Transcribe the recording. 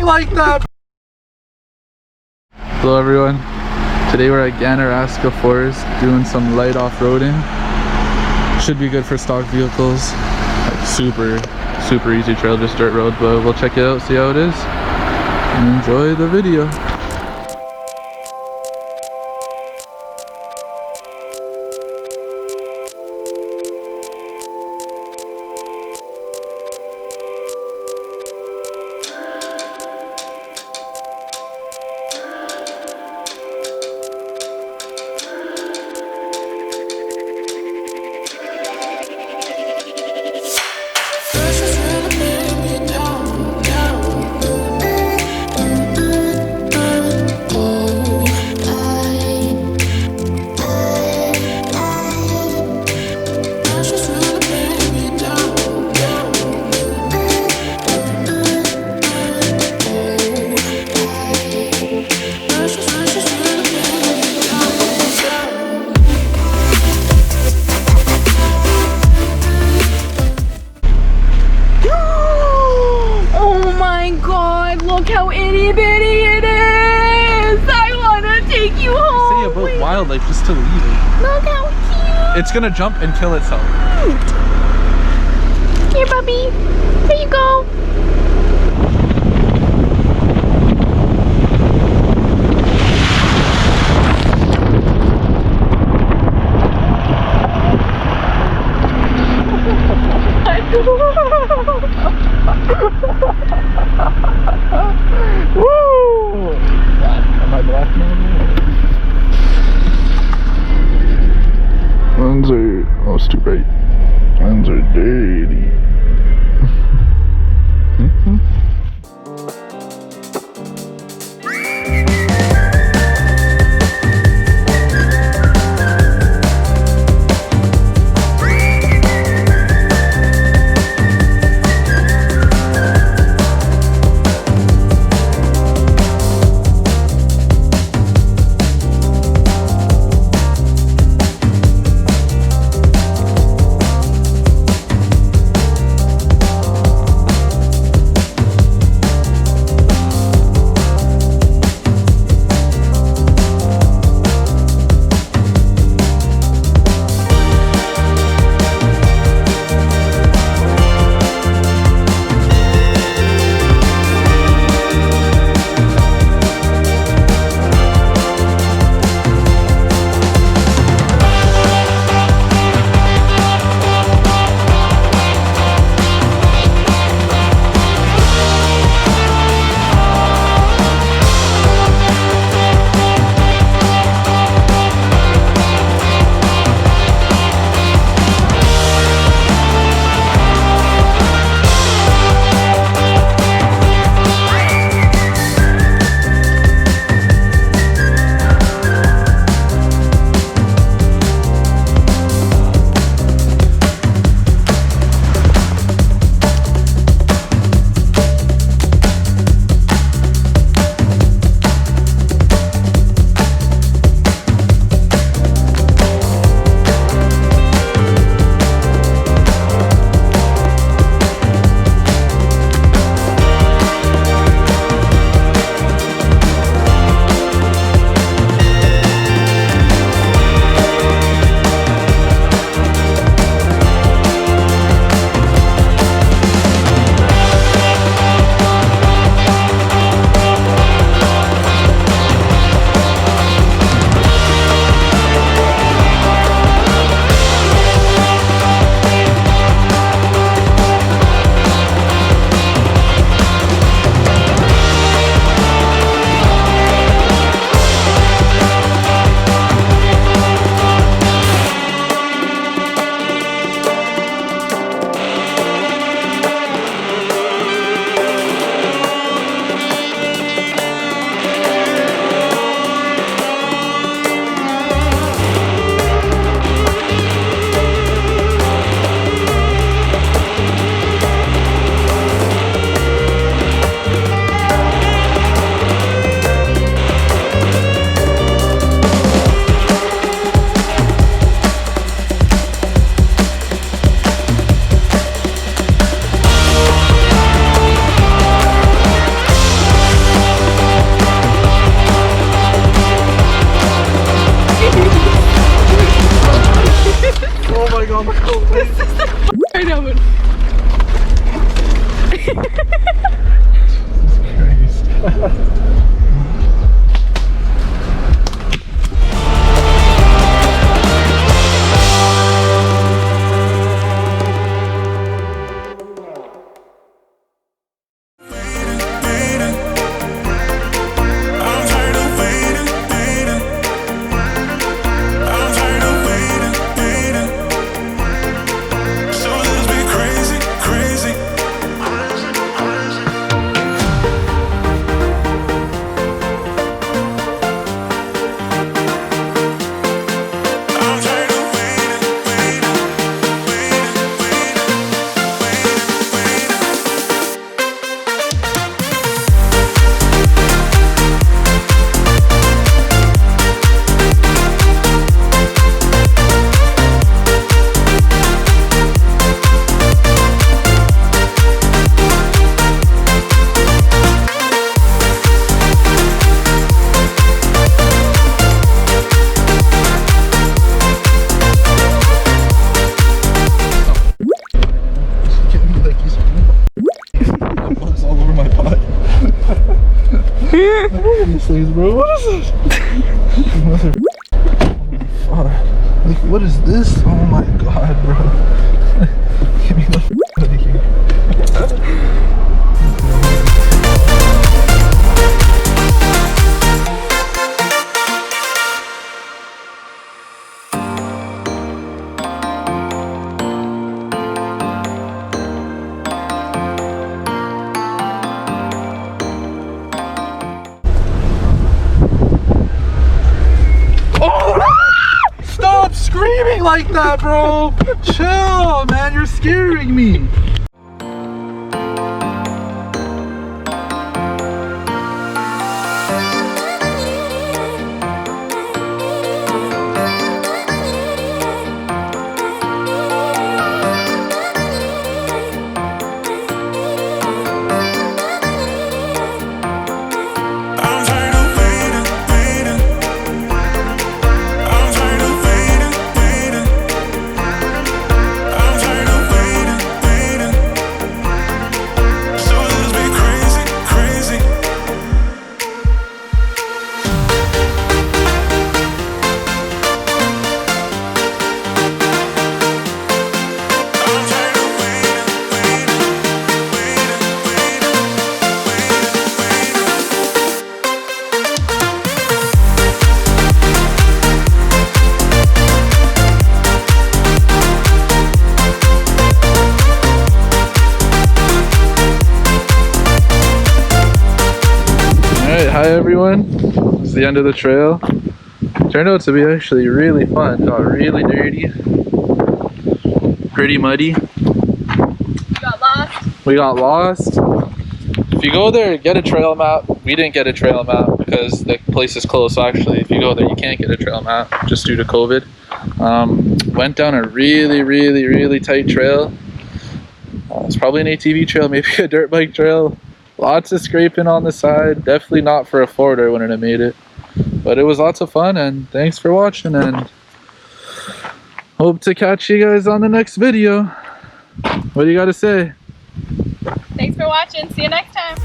like that. Hello everyone. Today we're at Ganaraska Forest doing some light off-roading. Should be good for stock vehicles. Like super easy trail, just dirt road, but we'll check it out, see how it is, and enjoy the video. Look how itty bitty it is! I wanna take you home! Say about wildlife just to leave it. Look how cute! It's gonna jump and kill itself. Here, puppy. There you go. Woo! Am I black now? Lens are, oh, it's too bright. Lens are dirty. These things, bro. What is it? Mother. Like, what is this? Oh my god, bro. Get me the out of here. Stop screaming like that, bro! Chill, man, you're scaring me. Hi everyone, it's the end of the trail. Turned out to be actually really fun. Got really dirty, pretty muddy. We got lost. If you go there, get a trail map. We didn't get a trail map because the place is closed. So actually, if you go there, you can't get a trail map just due to COVID. Went down a really tight trail. It's probably an ATV trail, maybe a dirt bike trail. Lots of scraping on the side. Definitely not for a Florida, I wouldn't have made it. But it was lots of fun, and thanks for watching, and hope to catch you guys on the next video. What do you got to say? Thanks for watching. See you next time.